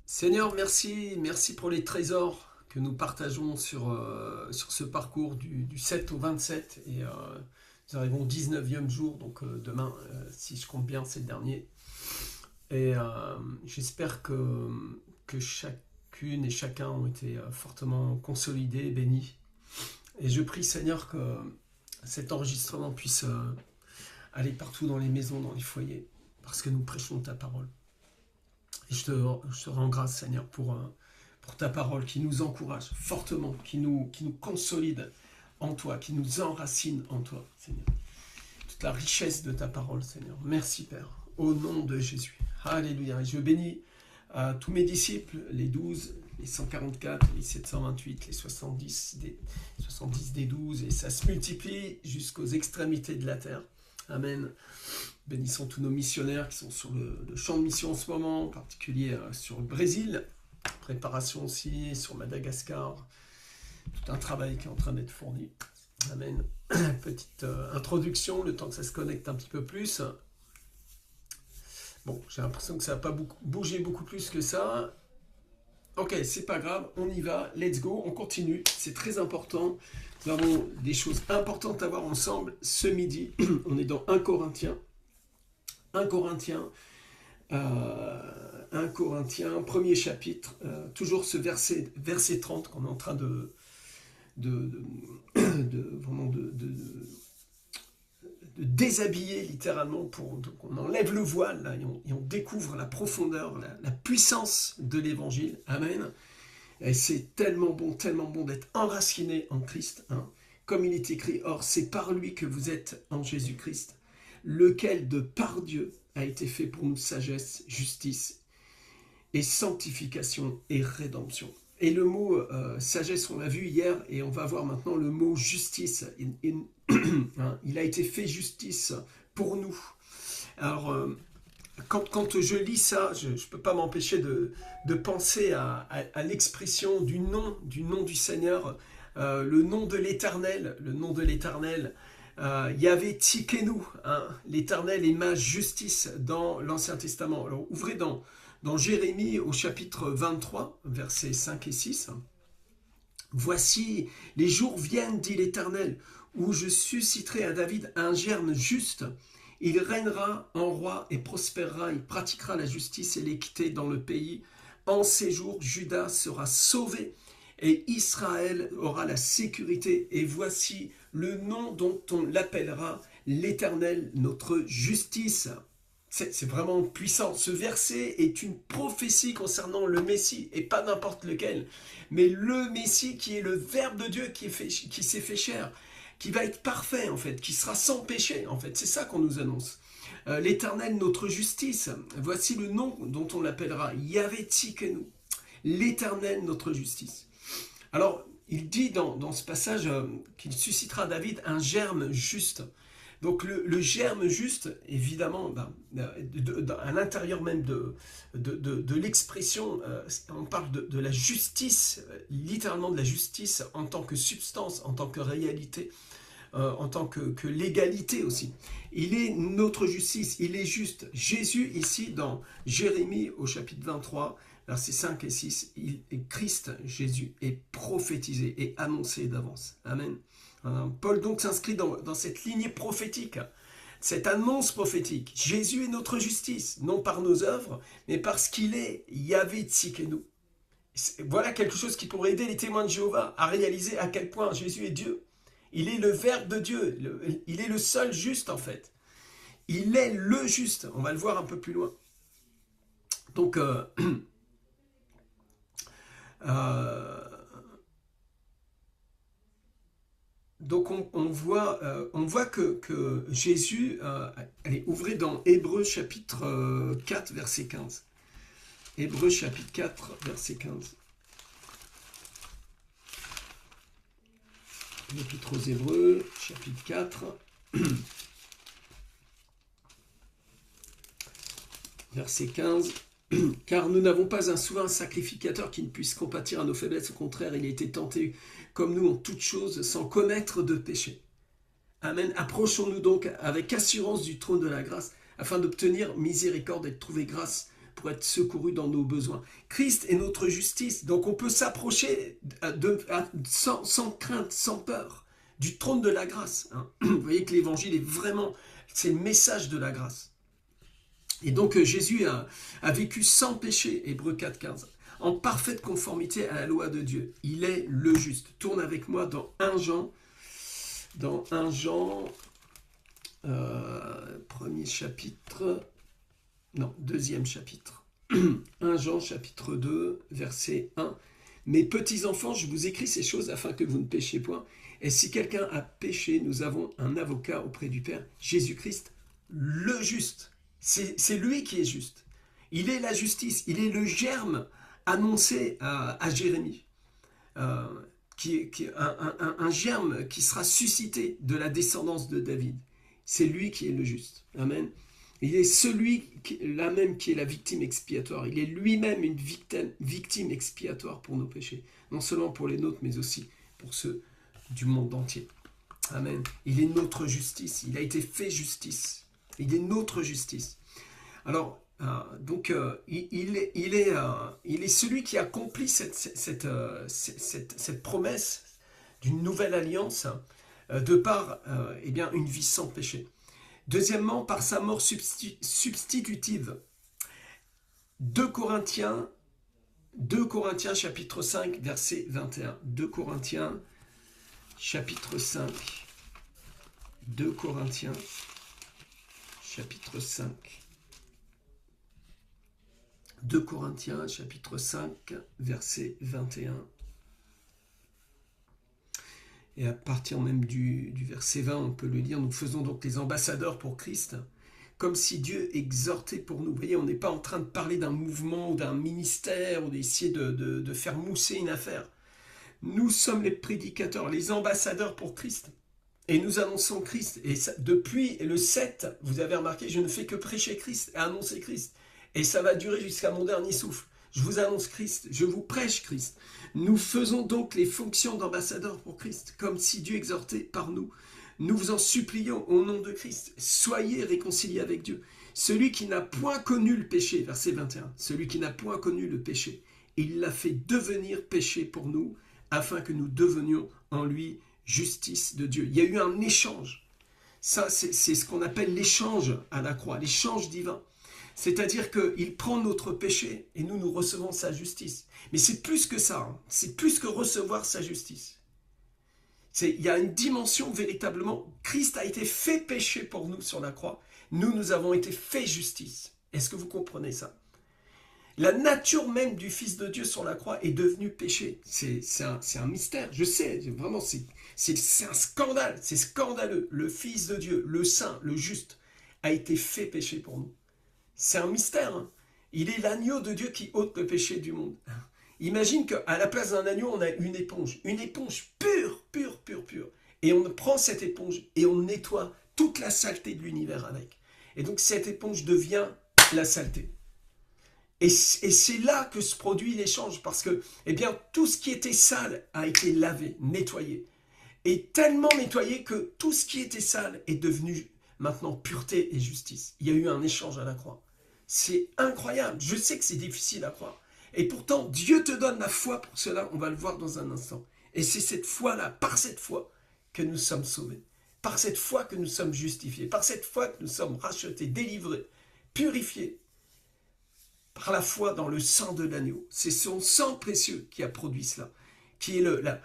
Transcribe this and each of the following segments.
Seigneur, merci, merci pour les trésors que nous partageons sur ce parcours du 7 au 27. Et nous arrivons au 19e jour, donc demain, si je compte bien, c'est le dernier. Et j'espère que chacune et chacun ont été fortement consolidés, bénis. Et je prie, Seigneur, que cet enregistrement puisse aller partout dans les maisons, dans les foyers, parce que nous prêchons ta parole. Et je te rends grâce, Seigneur, pour ta parole qui nous encourage fortement, qui nous consolide en toi, qui nous enracine en toi, Seigneur. Toute la richesse de ta parole, Seigneur. Merci, Père, au nom de Jésus. Alléluia. Et je bénis tous mes disciples, les 12, les 144, les 728, les 70 des 12, et ça se multiplie jusqu'aux extrémités de la terre. Amen. Bénissons tous nos missionnaires qui sont sur le champ de mission en ce moment, en particulier sur le Brésil, préparation aussi sur Madagascar, tout un travail qui est en train d'être fourni. Amen. Petite introduction, le temps que ça se connecte un petit peu plus. Bon, j'ai l'impression que ça n'a pas bougé beaucoup plus que ça. Ok, c'est pas grave, on y va, let's go, on continue, c'est très important. Nous avons des choses importantes à voir ensemble ce midi. On est dans 1 Corinthiens. 1 Corinthiens, 1 Corinthiens, premier chapitre, toujours ce verset 30 qu'on est en train vraiment de déshabiller littéralement pour qu'on enlève le voile là, et on découvre la profondeur, la puissance de l'évangile. Amen. Et c'est tellement bon d'être enraciné en Christ. Hein. Comme il est écrit, or c'est par lui que vous êtes en Jésus-Christ, lequel de par Dieu a été fait pour nous sagesse, justice et sanctification et rédemption. Et le mot sagesse, on l'a vu hier, et on va voir maintenant le mot justice. Il a été fait justice pour nous. Alors, quand je lis ça, je ne peux pas m'empêcher de penser à l'expression du nom du Seigneur, le nom de l'Éternel, Yahvé Tsikenu, hein, l'Éternel est ma justice dans l'Ancien Testament. Alors ouvrez dans Jérémie au chapitre 23, versets 5 et 6. Voici, les jours viennent, dit l'Éternel, où je susciterai à David un germe juste. Il régnera en roi et prospérera, il pratiquera la justice et l'équité dans le pays. En ces jours, Juda sera sauvé et Israël aura la sécurité. Et voici le nom dont on l'appellera, l'Éternel, notre justice. C'est vraiment puissant. Ce verset est une prophétie concernant le Messie, et pas n'importe lequel, mais le Messie qui est le Verbe de Dieu qui s'est fait chair, qui va être parfait en fait, qui sera sans péché en fait. C'est ça qu'on nous annonce. L'Éternel, notre justice. Voici le nom dont on l'appellera, Yahvé Tsikenu, l'Éternel, notre justice. Alors, il dit dans ce passage qu'il suscitera à David un germe juste. Donc le germe juste, évidemment, à l'intérieur même de l'expression, on parle de la justice, littéralement de la justice en tant que substance, en tant que réalité, en tant que légalité aussi. Il est notre justice, il est juste. Jésus, ici, dans Jérémie, au chapitre 23, versets 5 et 6, Christ, Jésus, est prophétisé et annoncé d'avance. Amen. Paul donc s'inscrit dans cette lignée prophétique, cette annonce prophétique. Jésus est notre justice, non par nos œuvres, mais parce qu'il est Yahvé Tsikenu. Voilà quelque chose qui pourrait aider les témoins de Jéhovah à réaliser à quel point Jésus est Dieu. Il est le Verbe de Dieu, il est le seul juste en fait. Il est le juste, on va le voir un peu plus loin. Donc, Donc on voit que Jésus, allez, ouvrez dans Hébreux chapitre 4, verset 15. Hébreux chapitre 4, verset 15. L'Épître aux Hébreux, chapitre 4, verset 15. Car nous n'avons pas un souverain sacrificateur qui ne puisse compatir à nos faiblesses. Au contraire, il a été tenté comme nous en toutes choses, sans commettre de péché. Amen. Approchons-nous donc avec assurance du trône de la grâce, afin d'obtenir miséricorde et de trouver grâce pour être secourus dans nos besoins. Christ est notre justice, donc on peut s'approcher sans crainte, sans peur, du trône de la grâce. Hein. Vous voyez que l'évangile est vraiment, c'est le message de la grâce. Et donc Jésus a vécu sans péché, Hébreux 4,15, en parfaite conformité à la loi de Dieu. Il est le juste. Tourne avec moi dans 1 Jean, premier chapitre, non, deuxième chapitre. 1 Jean chapitre 2, verset 1. Mes petits enfants, je vous écris ces choses afin que vous ne péchiez point. Et si quelqu'un a péché, nous avons un avocat auprès du Père, Jésus-Christ, le juste. C'est lui qui est juste. Il est la justice, il est le germe annoncé à Jérémie. Un germe qui sera suscité de la descendance de David. C'est lui qui est le juste. Amen. Il est celui-là même qui est la victime expiatoire. Il est lui-même une victime expiatoire pour nos péchés. Non seulement pour les nôtres, mais aussi pour ceux du monde entier. Amen. Il est notre justice. Il a été fait justice. Il est notre justice. Alors, il est celui qui accomplit cette promesse d'une nouvelle alliance de par une vie sans péché. Deuxièmement, par sa mort substitutive. 2 Corinthiens chapitre 5, verset 21. 2 Corinthiens chapitre 5. 2 Corinthiens chapitre 5. 2 Corinthiens chapitre 5, verset 21. Et à partir même du verset 20, on peut le lire. Nous faisons donc les ambassadeurs pour Christ, comme si Dieu exhortait pour nous. Vous voyez, on n'est pas en train de parler d'un mouvement ou d'un ministère ou d'essayer de faire mousser une affaire. Nous sommes les prédicateurs, les ambassadeurs pour Christ. Et nous annonçons Christ. Et ça, depuis le 7, vous avez remarqué, je ne fais que prêcher Christ et annoncer Christ. Et ça va durer jusqu'à mon dernier souffle. Je vous annonce Christ, je vous prêche Christ. Nous faisons donc les fonctions d'ambassadeurs pour Christ, comme si Dieu exhortait par nous. Nous vous en supplions au nom de Christ, soyez réconciliés avec Dieu. Celui qui n'a point connu le péché, verset 21, celui qui n'a point connu le péché, il l'a fait devenir péché pour nous, afin que nous devenions en lui justice de Dieu. Il y a eu un échange. Ça, c'est ce qu'on appelle l'échange à la croix, l'échange divin. C'est-à-dire qu'il prend notre péché et nous recevons sa justice. Mais c'est plus que ça, hein. C'est plus que recevoir sa justice. Il y a une dimension véritablement, Christ a été fait péché pour nous sur la croix. Nous avons été fait justice. Est-ce que vous comprenez ça? La nature même du Fils de Dieu sur la croix est devenue péché. C'est un mystère, je sais, vraiment, c'est un scandale, c'est scandaleux. Le Fils de Dieu, le Saint, le Juste, a été fait péché pour nous. C'est un mystère. Hein. Il est l'agneau de Dieu qui ôte le péché du monde. Imagine qu'à la place d'un agneau, on a une éponge pure. Et on prend cette éponge et on nettoie toute la saleté de l'univers avec. Et donc cette éponge devient la saleté. Et c'est là que se produit l'échange, parce que tout ce qui était sale a été lavé, nettoyé. Et tellement nettoyé que tout ce qui était sale est devenu maintenant pureté et justice. Il y a eu un échange à la croix. C'est incroyable. Je sais que c'est difficile à croire. Et pourtant, Dieu te donne la foi pour cela. On va le voir dans un instant. Et c'est cette foi-là, par cette foi, que nous sommes sauvés. Par cette foi que nous sommes justifiés. Par cette foi que nous sommes rachetés, délivrés, purifiés. Par la foi dans le sang de l'agneau. C'est son sang précieux qui a produit cela. Qui est la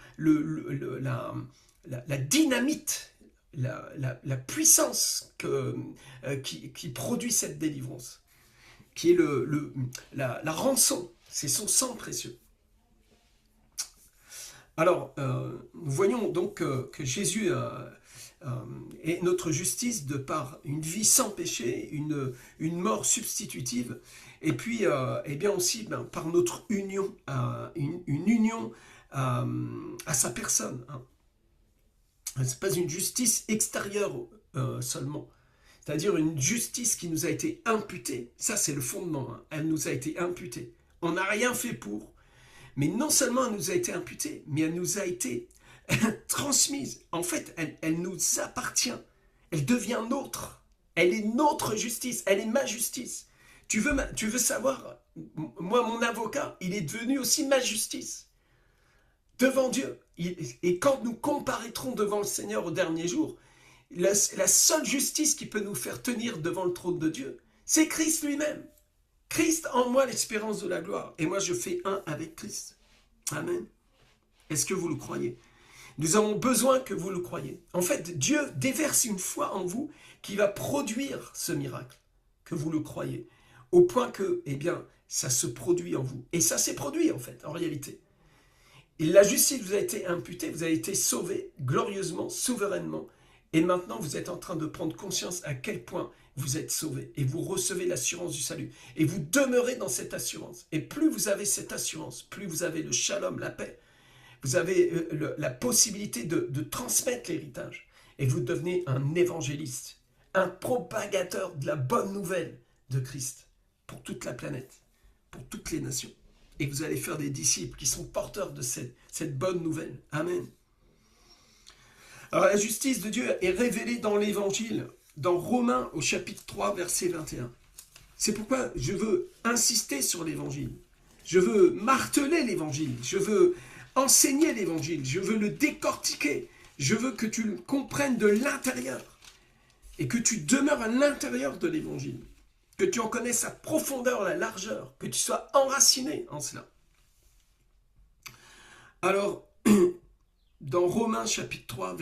dynamite, la puissance qui produit cette délivrance. Qui est la rançon, c'est son sang précieux. Alors, nous voyons donc que Jésus est notre justice de par une vie sans péché, une mort substitutive, et puis aussi par notre union, une union à sa personne. Hein. Ce n'est pas une justice extérieure seulement. C'est-à-dire une justice qui nous a été imputée. Ça, c'est le fondement. Hein. Elle nous a été imputée. On n'a rien fait pour. Mais non seulement elle nous a été imputée, mais elle nous a été transmise. En fait, elle nous appartient. Elle devient nôtre. Elle est notre justice. Elle est ma justice. Tu veux savoir, moi, mon avocat, il est devenu aussi ma justice devant Dieu. Et quand nous comparaîtrons devant le Seigneur au dernier jour, la seule justice qui peut nous faire tenir devant le trône de Dieu, c'est Christ lui-même. Christ en moi, l'espérance de la gloire. Et moi, je fais un avec Christ. Amen. Est-ce que vous le croyez? Nous avons besoin que vous le croyiez. En fait, Dieu déverse une foi en vous qui va produire ce miracle, que vous le croyez, au point que, eh bien, ça se produit en vous. Et ça s'est produit, en fait, en réalité. Et la justice vous a été imputée, vous avez été sauvé glorieusement, souverainement. Et maintenant, vous êtes en train de prendre conscience à quel point vous êtes sauvé. Et vous recevez l'assurance du salut. Et vous demeurez dans cette assurance. Et plus vous avez cette assurance, plus vous avez le shalom, la paix. Vous avez la possibilité de transmettre l'héritage. Et vous devenez un évangéliste, un propagateur de la bonne nouvelle de Christ pour toute la planète, pour toutes les nations. Et vous allez faire des disciples qui sont porteurs de cette bonne nouvelle. Amen. Alors la justice de Dieu est révélée dans l'Évangile, dans Romains au chapitre 3, verset 21. C'est pourquoi je veux insister sur l'Évangile. Je veux marteler l'Évangile. Je veux enseigner l'Évangile. Je veux le décortiquer. Je veux que tu le comprennes de l'intérieur. Et que tu demeures à l'intérieur de l'Évangile. Que tu en connaisses la profondeur, la largeur. Que tu sois enraciné en cela. Alors, dans Romains chapitre 3,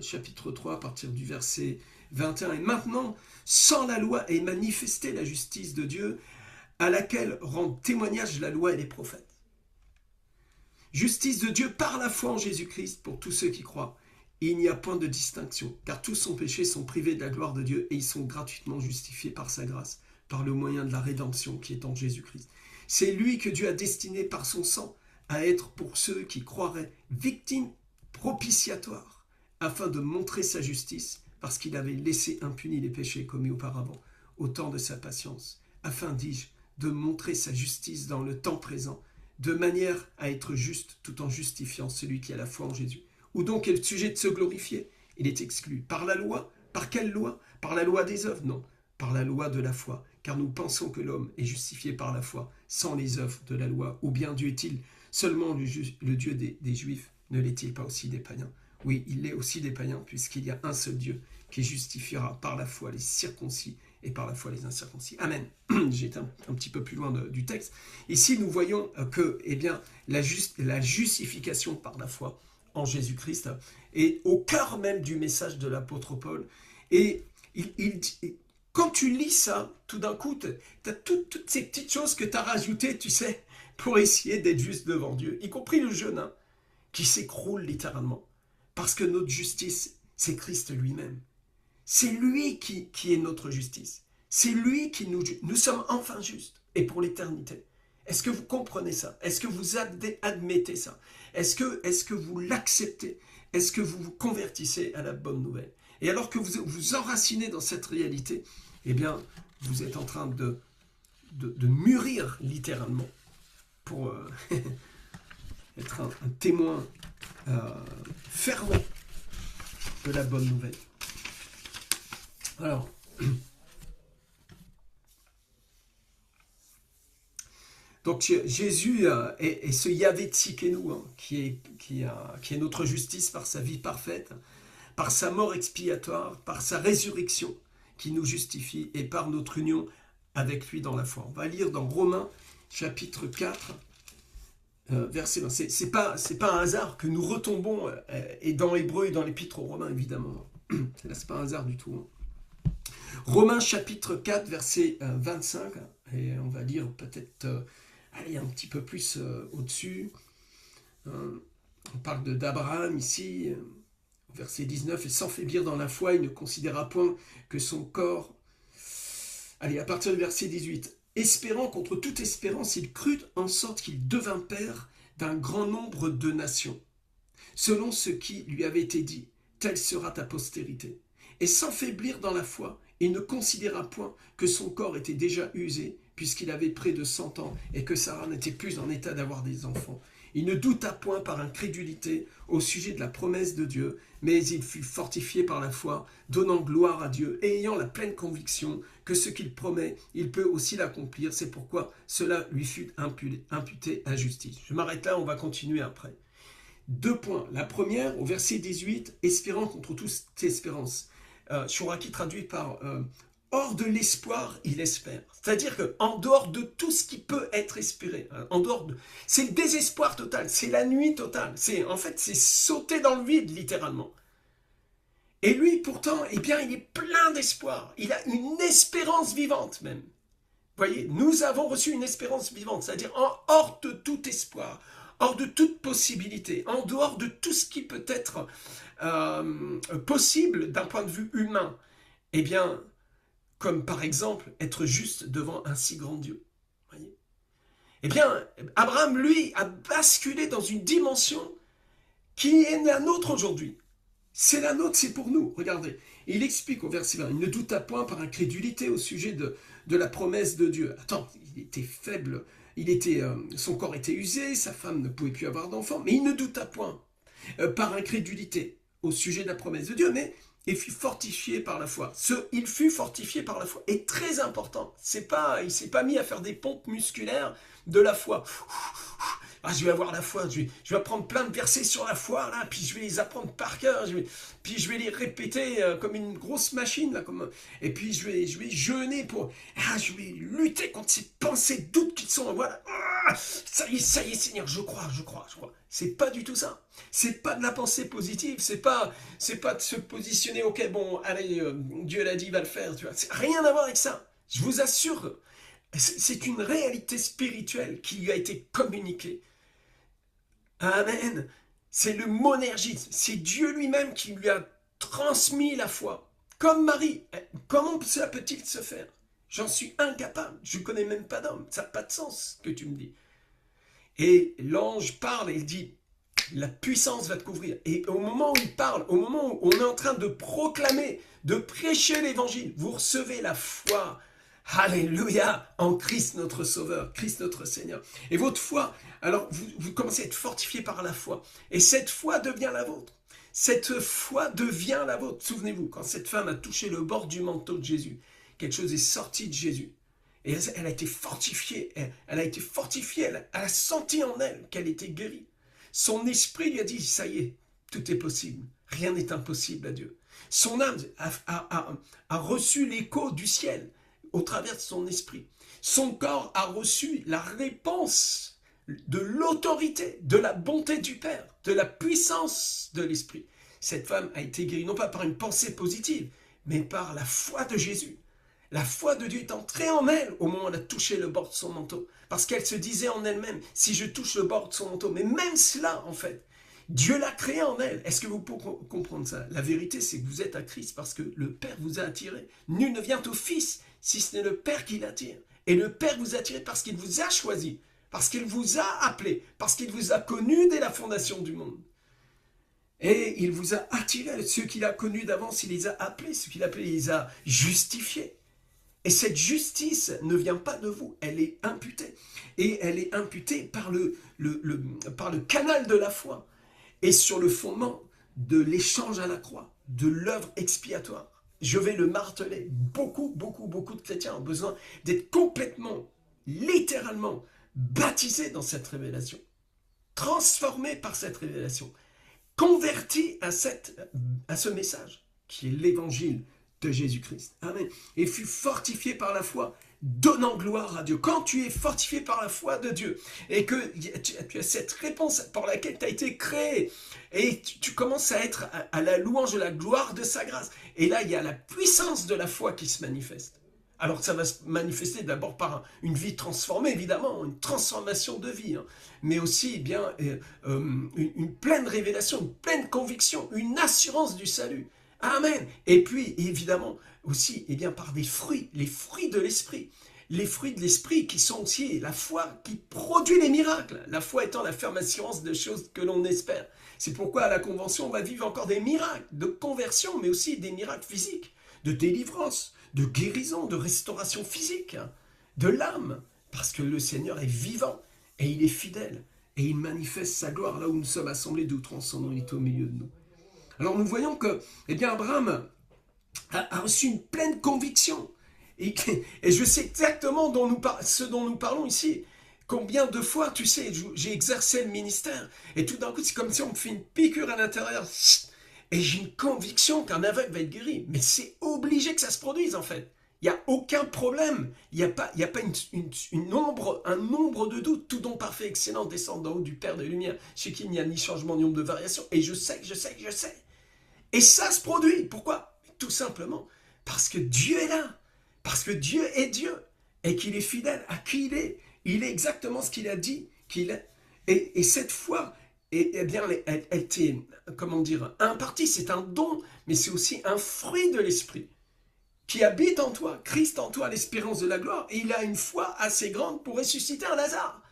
chapitre 3, à partir du verset 21, « Et maintenant, sans la loi est manifestée la justice de Dieu, à laquelle rendent témoignage la loi et les prophètes. Justice de Dieu par la foi en Jésus-Christ pour tous ceux qui croient. Et il n'y a point de distinction, car tous sont péchés, sont privés de la gloire de Dieu, et ils sont gratuitement justifiés par sa grâce, par le moyen de la rédemption qui est en Jésus-Christ. C'est lui que Dieu a destiné par son sang à être pour ceux qui croiraient victime propitiatoire, afin de montrer sa justice, parce qu'il avait laissé impunis les péchés commis auparavant, au temps de sa patience, afin, dis-je, de montrer sa justice dans le temps présent, de manière à être juste tout en justifiant celui qui a la foi en Jésus. Où donc est le sujet de se glorifier? Il est exclu. Par la loi? Par quelle loi? Par la loi des œuvres? Non, par la loi de la foi, car nous pensons que l'homme est justifié par la foi, sans les œuvres de la loi. Ou bien Dieu est-il seulement le Dieu des Juifs? Ne l'est-il pas aussi des païens? Oui, il l'est aussi des païens, puisqu'il y a un seul Dieu qui justifiera par la foi les circoncis et par la foi les incirconcis. Amen. J'ai été un petit peu plus loin du texte. Ici, nous voyons que eh bien, la justification par la foi en Jésus-Christ est au cœur même du message de l'apôtre Paul. Et quand tu lis ça, tout d'un coup, tu as toutes ces petites choses que tu as rajoutées, tu sais, pour essayer d'être juste devant Dieu, y compris le jeûne, hein, qui s'écroule littéralement. Parce que notre justice, c'est Christ lui-même. C'est lui qui est notre justice. C'est lui qui nous sommes enfin justes, et pour l'éternité. Est-ce que vous comprenez ça? Est-ce que vous admettez ça? Est-ce que vous l'acceptez? Est-ce que vous vous convertissez à la bonne nouvelle? Et alors que vous vous enracinez dans cette réalité, eh bien, vous êtes en train de mûrir littéralement pour être un témoin fervent de la bonne nouvelle. Alors, donc Jésus est ce Yahvé Tsidkenu, hein, qui est notre justice par sa vie parfaite, par sa mort expiatoire, par sa résurrection qui nous justifie et par notre union avec lui dans la foi. On va lire dans Romains chapitre 4, verset 20. C'est pas un hasard que nous retombons et dans Hébreu et dans l'épître aux Romains, évidemment. Là, c'est pas un hasard du tout. Hein. Romains chapitre 4, verset 25, et on va lire peut-être aller un petit peu plus au-dessus. On parle d'Abraham ici, verset 19, « Et sans faiblir dans la foi, il ne considéra point que son corps... » Allez, à partir du verset 18, « Espérant contre toute espérance, il crut en sorte qu'il devint père d'un grand nombre de nations, selon ce qui lui avait été dit, telle sera ta postérité. Et sans faiblir dans la foi, il ne considéra point que son corps était déjà usé, puisqu'il avait près de 100 ans et que Sarah n'était plus en état d'avoir des enfants. Il ne douta point par incrédulité au sujet de la promesse de Dieu, mais il fut fortifié par la foi, donnant gloire à Dieu et ayant la pleine conviction que ce qu'il promet, il peut aussi l'accomplir. C'est pourquoi cela lui fut imputé à justice. Je m'arrête là, on va continuer après. 2 points. La première, au verset 18, espérant contre toute espérance. Chouraki traduit par hors de l'espoir, il espère. C'est-à-dire qu'en dehors de tout ce qui peut être espéré, c'est le désespoir total, c'est la nuit totale. En fait, c'est sauter dans le vide, littéralement. Et lui, pourtant, eh bien, il est plein d'espoir. Il a une espérance vivante, même. Vous voyez, nous avons reçu une espérance vivante, c'est-à-dire hors de tout espoir, hors de toute possibilité, en dehors de tout ce qui peut être possible d'un point de vue humain. Eh bien, comme par exemple être juste devant un si grand Dieu. Voyez. Eh bien, Abraham, lui, a basculé dans une dimension qui est la nôtre aujourd'hui. C'est la nôtre, c'est pour nous. Regardez, il explique au verset 20, il ne douta point par incrédulité au sujet de la promesse de Dieu. Attends, il était faible, son corps était usé, sa femme ne pouvait plus avoir d'enfant, mais il ne douta point par incrédulité au sujet de la promesse de Dieu, mais il fut fortifié par la foi. Il fut fortifié par la foi est très important. Il ne s'est pas mis à faire des pompes musculaires de la foi. Ah, je vais avoir la foi, je vais apprendre plein de versets sur la foi, là, puis je vais les apprendre par cœur, puis je vais les répéter comme une grosse machine, là, et puis je vais jeûner je vais lutter contre ces pensées doutes qui sont, voilà, ça y est, Seigneur, je crois. C'est pas du tout ça. C'est pas de la pensée positive, c'est pas de se positionner, ok, bon, allez, Dieu l'a dit, il va le faire, tu vois. C'est rien à voir avec ça. Je vous assure, c'est une réalité spirituelle qui lui a été communiquée. Amen. C'est le monergisme. C'est Dieu lui-même qui lui a transmis la foi. Comme Marie. Comment cela peut-il se faire? J'en suis incapable. Je ne connais même pas d'homme. Ça n'a pas de sens ce que tu me dis. Et l'ange parle et il dit, la puissance va te couvrir. Et au moment où il parle, au moment où on est en train de proclamer, de prêcher l'évangile, vous recevez la foi. Alléluia, en Christ notre Sauveur, Christ notre Seigneur. Et votre foi, alors vous commencez à être fortifié par la foi. Et cette foi devient la vôtre. Cette foi devient la vôtre. Souvenez-vous, quand cette femme a touché le bord du manteau de Jésus, quelque chose est sorti de Jésus. Et elle a été fortifiée. Elle a senti en elle qu'elle était guérie. Son esprit lui a dit, ça y est, tout est possible. Rien n'est impossible à Dieu. Son âme a reçu l'écho du ciel au travers de son esprit. Son corps a reçu la réponse de l'autorité, de la bonté du Père, de la puissance de l'Esprit. Cette femme a été guérie non pas par une pensée positive, mais par la foi de Jésus. La foi de Dieu est entrée en elle au moment où elle a touché le bord de son manteau. Parce qu'elle se disait en elle-même, si je touche le bord de son manteau, mais même cela en fait, Dieu l'a créé en elle. Est-ce que vous pouvez comprendre ça? La vérité, c'est que vous êtes à Christ parce que le Père vous a attiré. Nul ne vient au Fils si ce n'est le Père qui l'attire. Et le Père vous a attiré parce qu'il vous a choisi, parce qu'il vous a appelé, parce qu'il vous a connu dès la fondation du monde. Et il vous a attiré. Ceux qu'il a connus d'avance, il les a appelés. Ceux qu'il a appelés, il les a justifiés. Et cette justice ne vient pas de vous, elle est imputée. Et elle est imputée par le canal de la foi. Et sur le fondement de l'échange à la croix, de l'œuvre expiatoire. Je vais le marteler. Beaucoup de chrétiens ont besoin d'être complètement, littéralement, baptisés dans cette révélation. Transformés par cette révélation. Convertis à ce message, qui est l'évangile de Jésus-Christ. Amen. Et fut fortifié par la foi, donnant gloire à Dieu. Quand tu es fortifié par la foi de Dieu et que tu as cette réponse par laquelle tu as été créé et tu commences à être à la louange de la gloire de sa grâce. Et là, il y a la puissance de la foi qui se manifeste. Alors ça va se manifester d'abord par une vie transformée, évidemment, une transformation de vie, hein, mais aussi eh bien, une pleine révélation, une pleine conviction, une assurance du salut. Amen. Et puis, évidemment, aussi, eh bien, par des fruits, les fruits de l'esprit. Les fruits de l'esprit qui sont aussi la foi qui produit les miracles. La foi étant la ferme assurance de choses que l'on espère. C'est pourquoi à la Convention, on va vivre encore des miracles de conversion, mais aussi des miracles physiques, de délivrance, de guérison, de restauration physique, de l'âme, parce que le Seigneur est vivant et il est fidèle et il manifeste sa gloire là où nous sommes assemblés, d'où son nom est au milieu de nous. Alors nous voyons que, eh bien, Abraham a reçu une pleine conviction. Et je sais exactement ce dont nous parlons ici. Combien de fois, tu sais, j'ai exercé le ministère, et tout d'un coup, c'est comme si on me fait une piqûre à l'intérieur, et j'ai une conviction qu'un aveugle va être guéri. Mais c'est obligé que ça se produise, en fait. Il n'y a aucun problème. Il n'y a pas un nombre de doutes. Tout don parfait, excellent, descend d'en haut du Père des Lumières, chez qui il n'y a ni changement, ni nombre de variation. Et je sais. Et ça se produit. Pourquoi? Tout simplement parce que Dieu est là. Parce que Dieu est Dieu. Et qu'il est fidèle à qui il est. Il est exactement ce qu'il a dit qu'il est. Et cette foi, eh bien, elle t'est, comment dire, impartie. C'est un don, mais c'est aussi un fruit de l'esprit qui habite en toi. Christ en toi, l'espérance de la gloire. Et il a une foi assez grande pour ressusciter un Lazare.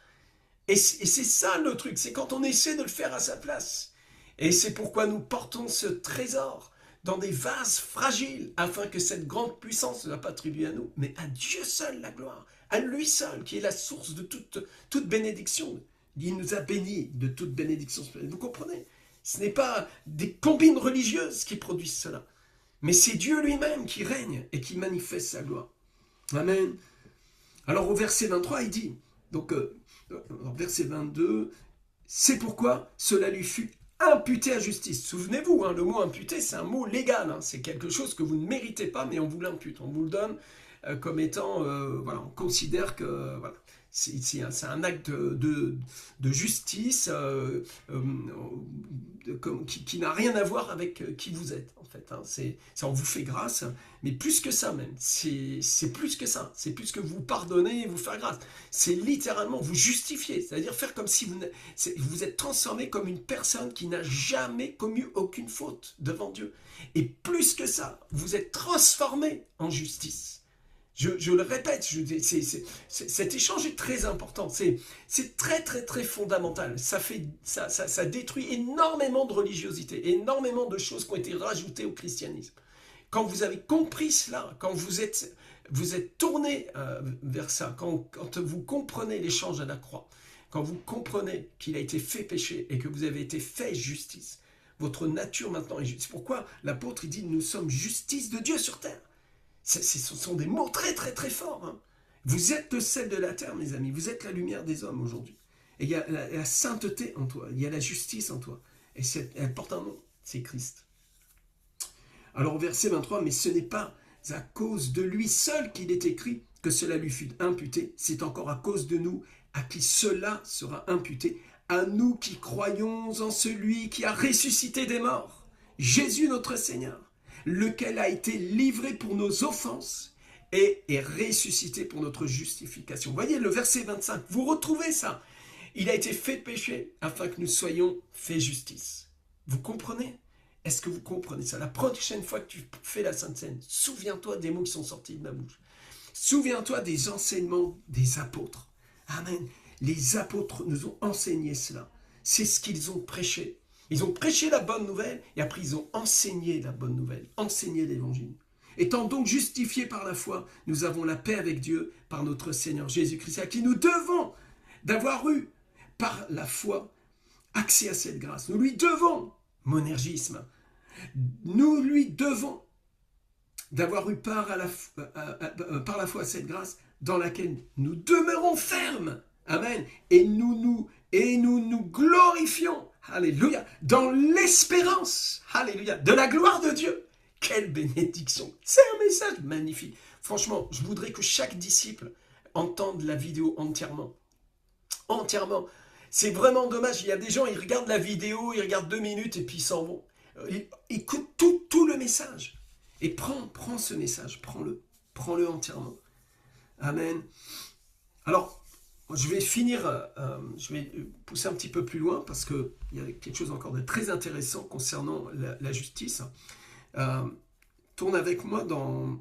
Et c'est ça le truc. C'est quand on essaie de le faire à sa place. Et c'est pourquoi nous portons ce trésor dans des vases fragiles, afin que cette grande puissance ne soit pas attribuée à nous, mais à Dieu seul la gloire, à lui seul, qui est la source de toute bénédiction. Il nous a bénis de toute bénédiction. Vous comprenez? Ce n'est pas des combines religieuses qui produisent cela, mais c'est Dieu lui-même qui règne et qui manifeste sa gloire. Amen. Alors au verset 23, il dit, donc verset 22, c'est pourquoi cela lui fut imputé à justice. Souvenez-vous, le mot imputé, c'est un mot légal. C'est quelque chose que vous ne méritez pas, mais on vous l'impute. On vous le donne comme étant, voilà, on considère que voilà, c'est un acte de justice qui n'a rien à voir avec qui vous êtes, en fait. Ça, on vous fait grâce, mais plus que ça même. C'est plus que ça. C'est plus que vous pardonner et vous faire grâce. C'est littéralement vous justifier, c'est-à-dire faire comme si vous êtes transformé comme une personne qui n'a jamais commis aucune faute devant Dieu. Et plus que ça, vous êtes transformé en justice. Je le répète, cet échange est très important, c'est très très très fondamental, ça détruit énormément de religiosité, énormément de choses qui ont été rajoutées au christianisme. Quand vous avez compris cela, quand vous êtes tourné vers ça, quand vous comprenez l'échange à la croix, quand vous comprenez qu'il a été fait péché et que vous avez été fait justice, votre nature maintenant est justice. C'est pourquoi l'apôtre dit nous sommes justice de Dieu sur terre. Ce sont des mots très très très forts. Vous êtes le sel de la terre, mes amis. Vous êtes la lumière des hommes aujourd'hui. Et il y a la sainteté en toi. Il y a la justice en toi. Et elle porte un nom, c'est Christ. Alors au verset 23, mais ce n'est pas à cause de lui seul qu'il est écrit que cela lui fut imputé. C'est encore à cause de nous à qui cela sera imputé. À nous qui croyons en celui qui a ressuscité des morts, Jésus notre Seigneur, lequel a été livré pour nos offenses et est ressuscité pour notre justification. Voyez le verset 25, vous retrouvez ça. Il a été fait péché afin que nous soyons faits justice. Vous comprenez? Est-ce que vous comprenez ça? La prochaine fois que tu fais la Sainte Seine, souviens-toi des mots qui sont sortis de ma bouche. Souviens-toi des enseignements des apôtres. Amen. Les apôtres nous ont enseigné cela. C'est ce qu'ils ont prêché. Ils ont prêché la bonne nouvelle et après ils ont enseigné la bonne nouvelle, enseigné l'évangile. Étant donc justifiés par la foi, nous avons la paix avec Dieu par notre Seigneur Jésus-Christ, à qui nous devons d'avoir eu par la foi accès à cette grâce. Nous lui devons, monergisme, nous lui devons d'avoir eu part par la foi à cette grâce dans laquelle nous demeurons fermes. Amen. Et nous nous glorifions. Alléluia. Dans l'espérance. Alléluia. De la gloire de Dieu. Quelle bénédiction. C'est un message magnifique. Franchement, je voudrais que chaque disciple entende la vidéo entièrement. Entièrement. C'est vraiment dommage. Il y a des gens, ils regardent la vidéo, ils regardent 2 minutes et puis ils s'en vont. Écoute tout le message. Et prends ce message. Prends-le entièrement. Amen. Alors, je vais finir, je vais pousser un petit peu plus loin parce qu'il y a quelque chose encore de très intéressant concernant la justice. Tourne avec moi dans...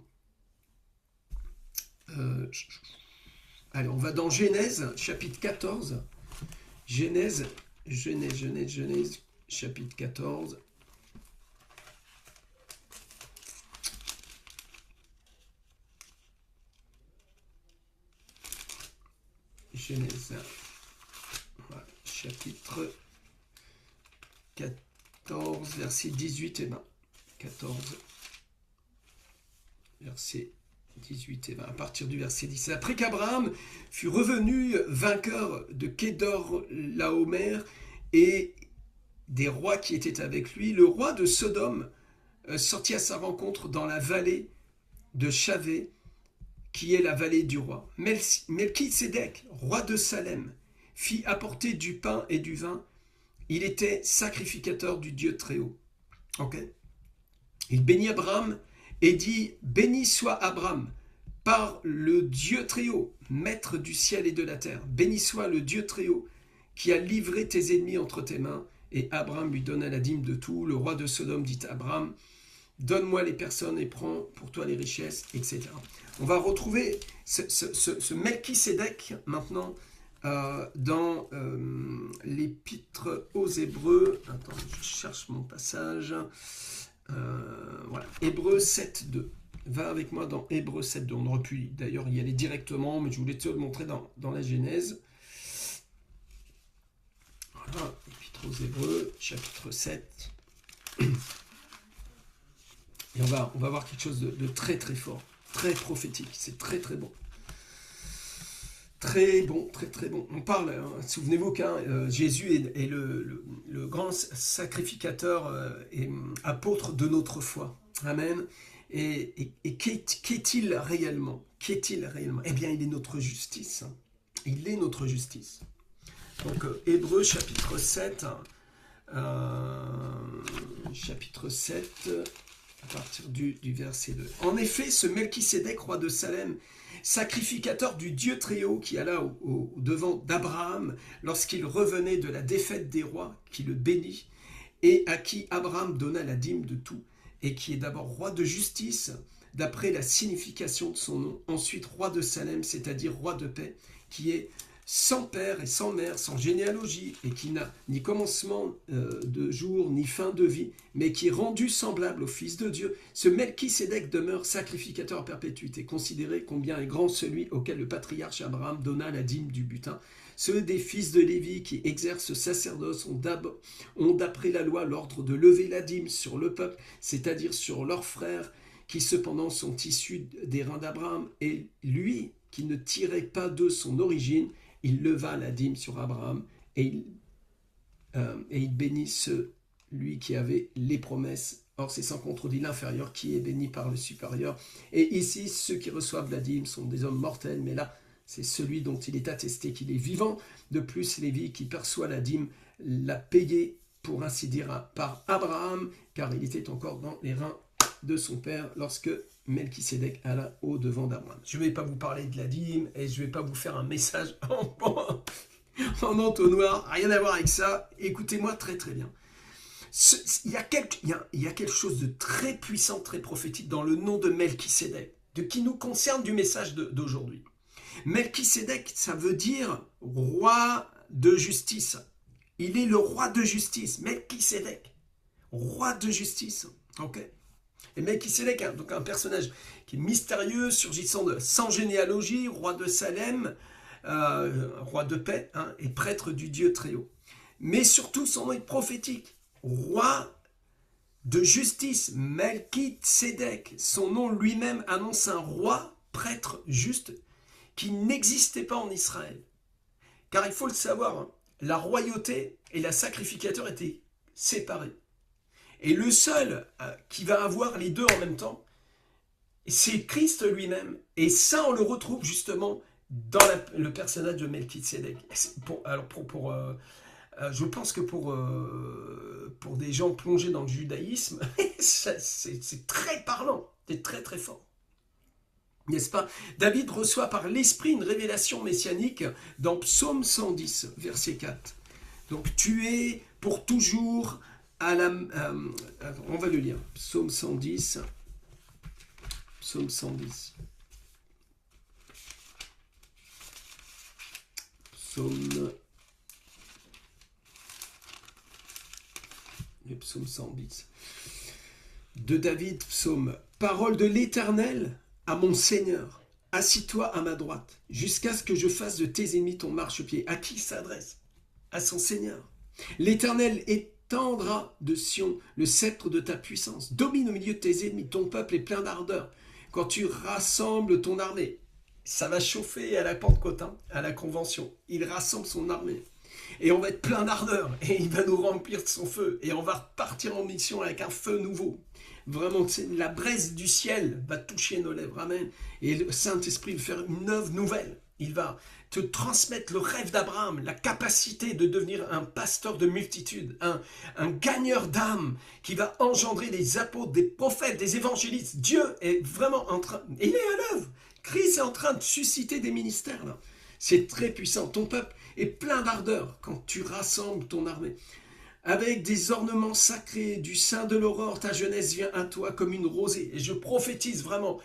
allez, on va dans Genèse, chapitre 14. Genèse, chapitre 14. Genèse, voilà, chapitre 14, versets 18 et 20. 14, versets 18 et 20, à partir du verset 10. Après qu'Abraham fut revenu vainqueur de Kédor Laomer et des rois qui étaient avec lui, le roi de Sodome sortit à sa rencontre dans la vallée de Chavé, qui est la vallée du roi. Melchisédek, roi de Salem, fit apporter du pain et du vin. Il était sacrificateur du Dieu Très-Haut. Okay. Il bénit Abraham et dit, béni soit Abraham par le Dieu Très-Haut, maître du ciel et de la terre. Béni soit le Dieu Très-Haut qui a livré tes ennemis entre tes mains. Et Abraham lui donna la dîme de tout. Le roi de Sodome dit à Abraham, donne-moi les personnes et prends pour toi les richesses, etc. On va retrouver ce Melchisédek maintenant dans l'épître aux Hébreux. Attends, je cherche mon passage. Voilà, Hébreux 7.2. Va avec moi dans Hébreux 7.2. On aurait pu d'ailleurs y aller directement, mais je voulais te le montrer dans la Genèse. Voilà, épître aux Hébreux, chapitre 7. Et on va voir quelque chose de très très fort, très prophétique, c'est très très bon. Très bon, très très bon. On parle, hein, souvenez-vous Jésus est le grand sacrificateur et apôtre de notre foi. Amen. Et qu'est-il réellement? Qu'est-il réellement? Eh bien, il est notre justice. Il est notre justice. Donc, Hébreux chapitre 7, chapitre 7, à partir du verset 2. En effet, ce Melchisédek, roi de Salem, sacrificateur du Dieu Très-Haut, qui alla au devant d'Abraham lorsqu'il revenait de la défaite des rois, qui le bénit, et à qui Abraham donna la dîme de tout, et qui est d'abord roi de justice, d'après la signification de son nom, ensuite roi de Salem, c'est-à-dire roi de paix, qui est sans père et sans mère, sans généalogie, et qui n'a ni commencement de jour, ni fin de vie, mais qui est rendu semblable au Fils de Dieu. Ce Melchisédek demeure sacrificateur à perpétuité. Considérez combien est grand celui auquel le patriarche Abraham donna la dîme du butin. Ceux des fils de Lévi qui exercent ce sacerdoce ont d'après la loi l'ordre de lever la dîme sur le peuple, c'est-à-dire sur leurs frères, qui cependant sont issus des reins d'Abraham, et lui, qui ne tirait pas d'eux son origine, il leva la dîme sur Abraham et il bénit celui qui avait les promesses. Or, c'est sans contredit l'inférieur qui est béni par le supérieur. Et ici, ceux qui reçoivent la dîme sont des hommes mortels, mais là, c'est celui dont il est attesté qu'il est vivant. De plus, Lévi qui perçoit la dîme l'a payé, pour ainsi dire, par Abraham, car il était encore dans les reins de son père lorsque Melchisédek alla au devant d'Abraham. Je ne vais pas vous parler de la dîme et je ne vais pas vous faire un message en entonnoir, rien à voir avec ça. Écoutez-moi très très bien. Il y a quelque chose de très puissant, très prophétique dans le nom de Melchisédek, de qui nous concerne du message d'aujourd'hui. Melchisédek, ça veut dire roi de justice. Il est le roi de justice, Melchisédek, roi de justice. Ok. Et Melchisédek, donc un personnage qui est mystérieux, surgissant sans généalogie, roi de Salem, roi de paix, hein, et prêtre du Dieu Très-Haut. Mais surtout, son nom est prophétique. Roi de justice, Melchisédek. Son nom lui-même annonce un roi, prêtre juste, qui n'existait pas en Israël. Car il faut le savoir, hein, la royauté et la sacrificateur étaient séparés. Et le seul qui va avoir les deux en même temps, c'est Christ lui-même. Et ça, on le retrouve justement dans le personnage de Melchisédek. Je pense que pour des gens plongés dans le judaïsme, c'est très parlant, c'est très très fort. N'est-ce pas? David reçoit par l'Esprit une révélation messianique dans Psaume 110, verset 4. Donc tu es pour toujours on va le lire. Psaume 110. Psaume 110. Le psaume 110. De David, psaume. Parole de l'Éternel à mon Seigneur. Assis-toi à ma droite, jusqu'à ce que je fasse de tes ennemis ton marchepied. À qui il s'adresse? À son Seigneur. L'Éternel étendra de Sion le sceptre de ta puissance. Domine au milieu de tes ennemis. Ton peuple est plein d'ardeur. Quand tu rassembles ton armée, ça va chauffer à la Pentecôte, hein, à la convention. Il rassemble son armée. Et on va être plein d'ardeur. Et il va nous remplir de son feu. Et on va repartir en mission avec un feu nouveau. Vraiment, la braise du ciel va toucher nos lèvres. Amen. Et le Saint-Esprit va faire une œuvre nouvelle. Il va te transmettre le rêve d'Abraham, la capacité de devenir un pasteur de multitude, un gagneur d'âmes qui va engendrer des apôtres, des prophètes, des évangélistes. Dieu est vraiment en train, il est à l'œuvre. Christ est en train de susciter des ministères là. C'est très puissant. Ton peuple est plein d'ardeur quand tu rassembles ton armée. Avec des ornements sacrés du sein de l'aurore, ta jeunesse vient à toi comme une rosée. Et je prophétise vraiment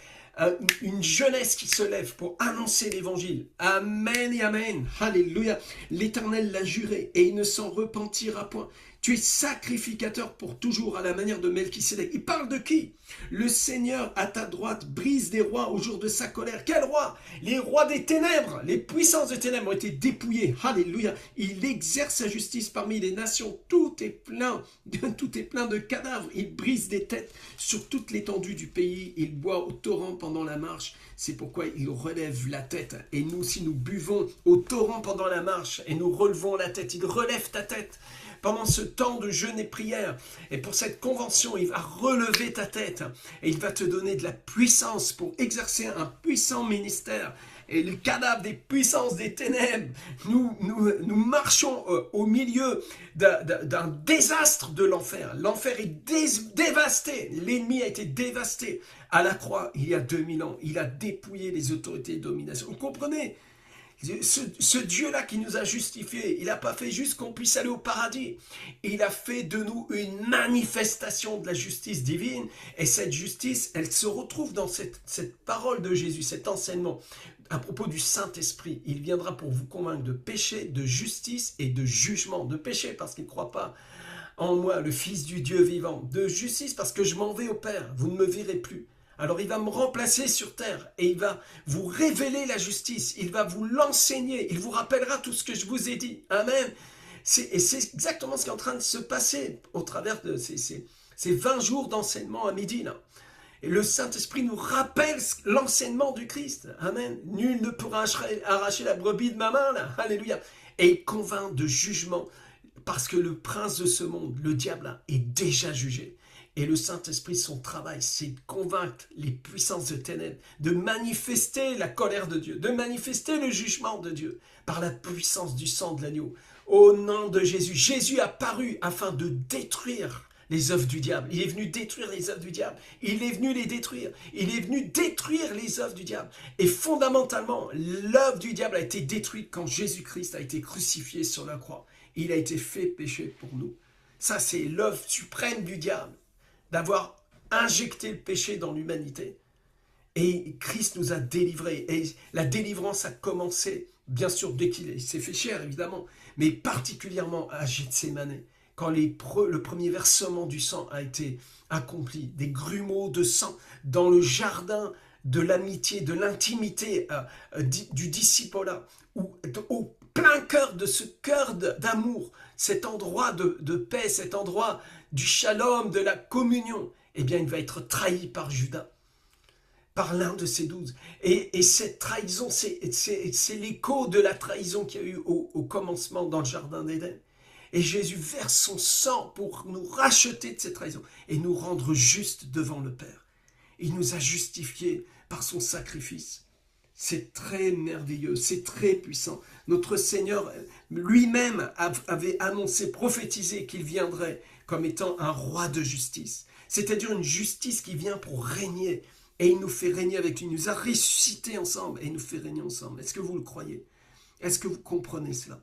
une jeunesse qui se lève pour annoncer l'évangile. Amen et amen. Alléluia. L'Éternel l'a juré et il ne s'en repentira point. Tu es sacrificateur pour toujours à la manière de Melchisédek. Il parle de qui? Le Seigneur à ta droite brise des rois au jour de sa colère. Quel roi? Les rois des ténèbres, les puissances des ténèbres ont été dépouillées. Alléluia. Il exerce sa justice parmi les nations. Tout est plein de cadavres. Il brise des têtes sur toute l'étendue du pays. Il boit au torrent pendant la marche. C'est pourquoi il relève la tête. Et nous, si nous buvons au torrent pendant la marche et nous relevons la tête, il relève ta tête. Pendant ce temps de jeûne et prière, et pour cette convention, il va relever ta tête et il va te donner de la puissance pour exercer un puissant ministère. Et le cadavre des puissances des ténèbres, nous marchons au milieu d'un désastre de l'enfer. L'enfer est dévasté, l'ennemi a été dévasté. À la croix, il y a 2000 ans, il a dépouillé les autorités de domination. Vous comprenez ? Ce Dieu-là qui nous a justifiés, il n'a pas fait juste qu'on puisse aller au paradis. Il a fait de nous une manifestation de la justice divine. Et cette justice, elle se retrouve dans cette parole de Jésus, cet enseignement à propos du Saint-Esprit. Il viendra pour vous convaincre de péché, de justice et de jugement. De péché parce qu'il ne croit pas en moi, le Fils du Dieu vivant. De justice parce que je m'en vais au Père, vous ne me verrez plus. Alors il va me remplacer sur terre et il va vous révéler la justice, il va vous l'enseigner, il vous rappellera tout ce que je vous ai dit. Amen. Et c'est exactement ce qui est en train de se passer au travers de ces 20 jours d'enseignement à midi. Là. Et le Saint-Esprit nous rappelle l'enseignement du Christ. Amen. Nul ne pourra arracher la brebis de ma main. Là. Alléluia. Et il convainc de jugement parce que le prince de ce monde, le diable, là, est déjà jugé. Et le Saint-Esprit, son travail, c'est de convaincre les puissances de ténèbres, de manifester la colère de Dieu, de manifester le jugement de Dieu par la puissance du sang de l'agneau. Au nom de Jésus, Jésus a paru afin de détruire les œuvres du diable. Il est venu détruire les œuvres du diable. Il est venu les détruire. Il est venu détruire les œuvres du diable. Et fondamentalement, l'œuvre du diable a été détruite quand Jésus-Christ a été crucifié sur la croix. Il a été fait péché pour nous. Ça, c'est l'œuvre suprême du diable, d'avoir injecté le péché dans l'humanité. Et Christ nous a délivrés. Et la délivrance a commencé, bien sûr, dès qu'il s'est fait chair, évidemment, mais particulièrement à Gethsémane, quand le premier versement du sang a été accompli, des grumeaux de sang dans le jardin de l'amitié, de l'intimité du disciple-là, au plein cœur de ce cœur d'amour, cet endroit de paix, cet endroit du shalom, de la communion, eh bien, il va être trahi par Judas, par l'un de ses 12. Et cette trahison, c'est l'écho de la trahison qu'il y a eu au commencement dans le jardin d'Éden. Et Jésus verse son sang pour nous racheter de cette trahison et nous rendre justes devant le Père. Il nous a justifiés par son sacrifice. C'est très merveilleux, c'est très puissant. Notre Seigneur lui-même avait annoncé, prophétisé qu'il viendrait comme étant un roi de justice. C'est-à-dire une justice qui vient pour régner. Et il nous fait régner avec lui. Il nous a ressuscités ensemble et il nous fait régner ensemble. Est-ce que vous le croyez? Est-ce que vous comprenez cela?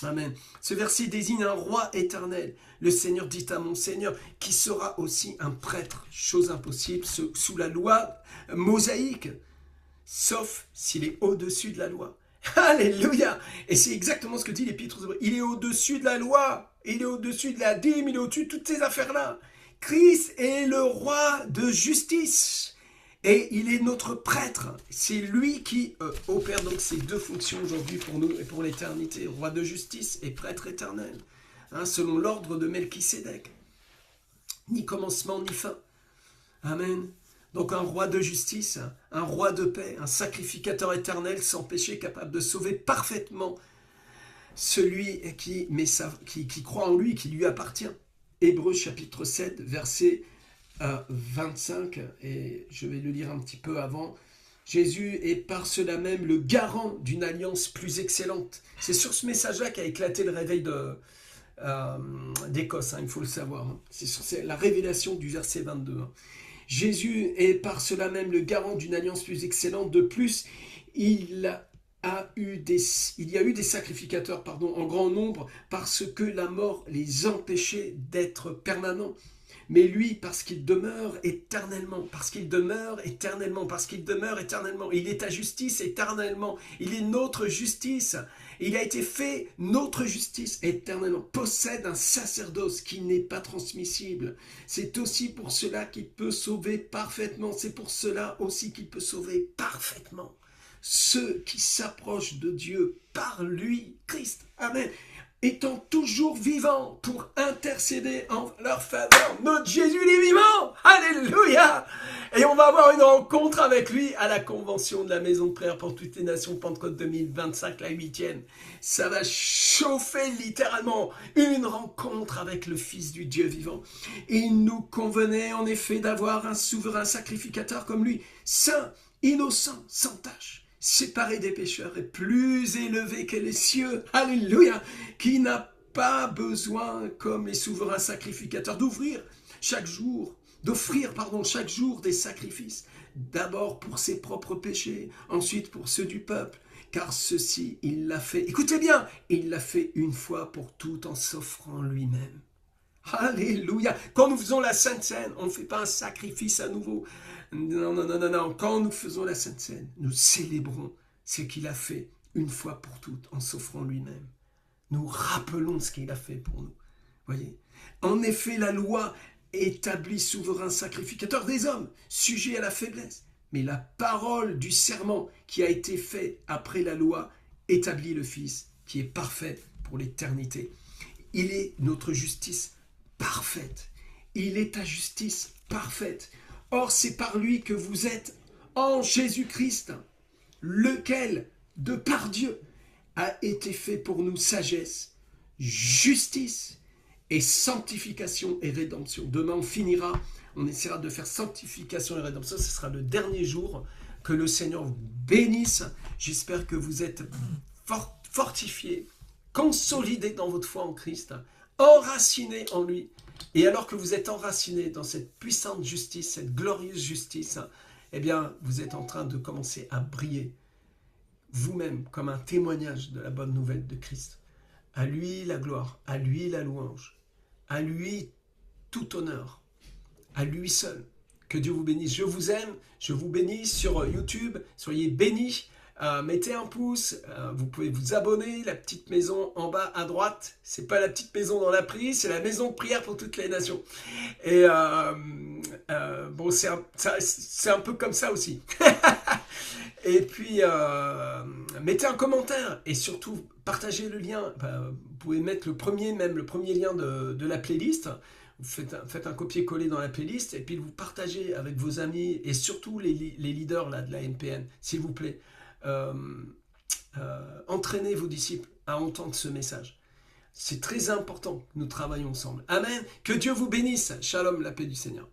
Amen. Ce verset désigne un roi éternel. Le Seigneur dit à mon Seigneur, qui sera aussi un prêtre, chose impossible sous la loi mosaïque, sauf s'il est au-dessus de la loi. Alléluia! Et c'est exactement ce que dit l'Épître aux Hébreux. Il est au-dessus de la loi, il est au-dessus de la dîme, il est au-dessus de toutes ces affaires-là. Christ est le roi de justice. Et il est notre prêtre. C'est lui qui opère donc ces deux fonctions aujourd'hui pour nous et pour l'éternité. Roi de justice et prêtre éternel. Hein, selon l'ordre de Melchisédek. Ni commencement ni fin. Amen. Donc un roi de justice, un roi de paix, un sacrificateur éternel sans péché, capable de sauver parfaitement celui qui croit en lui, qui lui appartient. Hébreux chapitre 7, verset 25, et je vais le lire un petit peu avant. Jésus est par cela même le garant d'une alliance plus excellente. C'est sur ce message-là qu'a éclaté le réveil d'Écosse, il faut le savoir. Hein. C'est la révélation du verset 22. Hein. Jésus est par cela même le garant d'une alliance plus excellente. De plus, il y a eu des sacrificateurs en grand nombre parce que la mort les empêchait d'être permanents. Mais lui, parce qu'il demeure éternellement, il est ta justice éternellement, il est notre justice, il a été fait notre justice éternellement, possède un sacerdoce qui n'est pas transmissible. C'est aussi pour cela qu'il peut sauver parfaitement, c'est pour cela aussi qu'il peut sauver parfaitement ceux qui s'approchent de Dieu par lui, Christ. Amen. Étant toujours vivant pour intercéder en leur faveur. Notre Jésus est vivant. Alléluia. Et on va avoir une rencontre avec lui à la convention de la maison de prière pour toutes les nations, Pentecôte 2025, la 8e. Ça va chauffer littéralement une rencontre avec le Fils du Dieu vivant. Il nous convenait en effet d'avoir un souverain sacrificateur comme lui, saint, innocent, sans tache, séparé des pécheurs et plus élevé que les cieux, alléluia, qui n'a pas besoin, comme les souverains sacrificateurs, d'offrir chaque jour des sacrifices, d'abord pour ses propres péchés, ensuite pour ceux du peuple, car ceci, il l'a fait, écoutez bien, il l'a fait une fois pour toutes en s'offrant lui-même. Alléluia. Quand nous faisons la Sainte Seine, on ne fait pas un sacrifice à nouveau. Non. Quand nous faisons la Sainte Seine, nous célébrons ce qu'il a fait une fois pour toutes en s'offrant lui-même. Nous rappelons ce qu'il a fait pour nous. Voyez. En effet, la loi établit souverain sacrificateur des hommes, sujet à la faiblesse. Mais la parole du serment qui a été fait après la loi établit le Fils qui est parfait pour l'éternité. Il est notre justice parfaite. Il est ta justice parfaite. Or, c'est par lui que vous êtes en Jésus-Christ, lequel, de par Dieu, a été fait pour nous sagesse, justice et sanctification et rédemption. Demain, on essaiera de faire sanctification et rédemption. Ce sera le dernier jour. Que le Seigneur vous bénisse. J'espère que vous êtes fortifiés, consolidés dans votre foi en Christ, enracinés en lui. Et alors que vous êtes enracinés dans cette puissante justice, cette glorieuse justice, eh bien, vous êtes en train de commencer à briller vous-même comme un témoignage de la bonne nouvelle de Christ. À lui la gloire, à lui la louange, à lui tout honneur, à lui seul. Que Dieu vous bénisse. Je vous aime, je vous bénis sur YouTube. Soyez bénis. Mettez un pouce, vous pouvez vous abonner, la petite maison en bas à droite, c'est pas la petite maison dans l'appli, c'est la maison de prière pour toutes les nations. Et bon, c'est un peu comme ça aussi. Et puis, mettez un commentaire et surtout, partagez le lien. Vous pouvez mettre le premier lien de la playlist. Vous faites un copier-coller dans la playlist et puis vous partagez avec vos amis et surtout les leaders là, de la NPN, s'il vous plaît. Entraînez vos disciples à entendre ce message. C'est très important que nous travaillions ensemble. Amen. Que Dieu vous bénisse. Shalom, la paix du Seigneur.